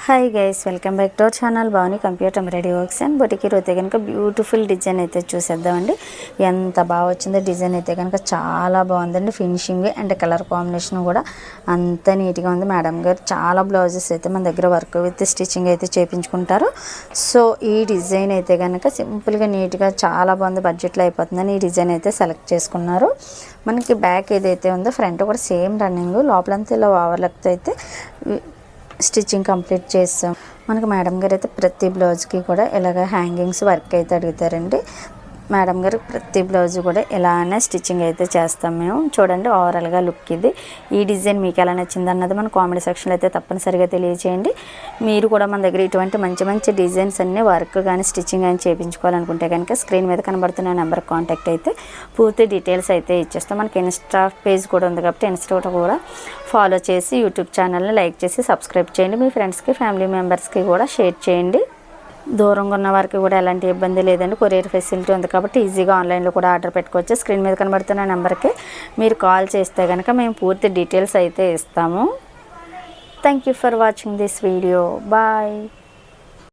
Hi guys, welcome back to our channel Bhavani computer embroidery works and boutique. అయితే కనుక beautiful design అయితే చూసేద్దామండి. ఎంత బాగా వచ్చిందో డిజైన్ అయితే కనుక చాలా బాగుందండి. ఫినిషింగ్ అండ్ కలర్ కాంబినేషన్ కూడా అంత నీట్గా ఉంది. మేడం గారు చాలా బ్లౌజెస్ అయితే మన దగ్గర వర్క్ విత్ స్టిచ్చింగ్ అయితే చేయించుకుంటారు. సో ఈ డిజైన్ అయితే కనుక సింపుల్గా నీట్గా చాలా బాగుంది. బడ్జెట్లో అయిపోతుందని ఈ డిజైన్ అయితే సెలెక్ట్ చేసుకున్నారు. మనకి బ్యాక్ ఏదైతే ఉందో ఫ్రంట్ కూడా సేమ్ రన్నింగ్, లోపలంతా ఇలా ఓవర్లక్తో అయితే స్టిచ్చింగ్ కంప్లీట్ చేస్తాం. మనకు మేడం గారు అయితే ప్రతి బ్లౌజ్కి కూడా ఇలాగ హ్యాంగింగ్స్ వర్క్ అయితే అడుగుతారండి. మేడం గారు ప్రతి బ్లౌజ్ కూడా ఇలానే స్టిచ్చింగ్ అయితే చేస్తాం మేము. చూడండి ఓవరాల్గా లుక్ ఇది. ఈ డిజైన్ మీకు ఎలా నచ్చింది అన్నది మన కామెంట్ సెక్షన్లో అయితే తప్పనిసరిగా తెలియజేయండి. మీరు కూడా మన దగ్గర ఇటువంటి మంచి మంచి డిజైన్స్ అన్నీ వర్క్ కానీ స్టిచ్చింగ్ కానీ చేయించుకోవాలనుకుంటే కనుక స్క్రీన్ మీద కనబడుతున్న నెంబర్ కాంటాక్ట్ అయితే పూర్తి డీటెయిల్స్ అయితే ఇచ్చేస్తాం. మనకి ఇన్స్టా పేజ్ కూడా ఉంది కాబట్టి ఇన్స్టా కూడా ఫాలో చేసి యూట్యూబ్ ఛానల్ని లైక్ చేసి సబ్స్క్రైబ్ చేయండి. మీ ఫ్రెండ్స్కి ఫ్యామిలీ మెంబర్స్కి కూడా షేర్ చేయండి. దూరంగా ఉన్న వారికి కూడా ఎలాంటి ఇబ్బంది లేదండి. కొరియర్ ఫెసిలిటీ ఉంది కాబట్టి ఈజీగా ఆన్లైన్లో కూడా ఆర్డర్ పెట్టుకోవచ్చు. స్క్రీన్ మీద కనబడుతున్న నెంబర్కి మీరు కాల్ చేస్తే కనుక మేము పూర్తి డీటెయిల్స్ అయితే ఇస్తాము. Thank you for watching this video. Bye.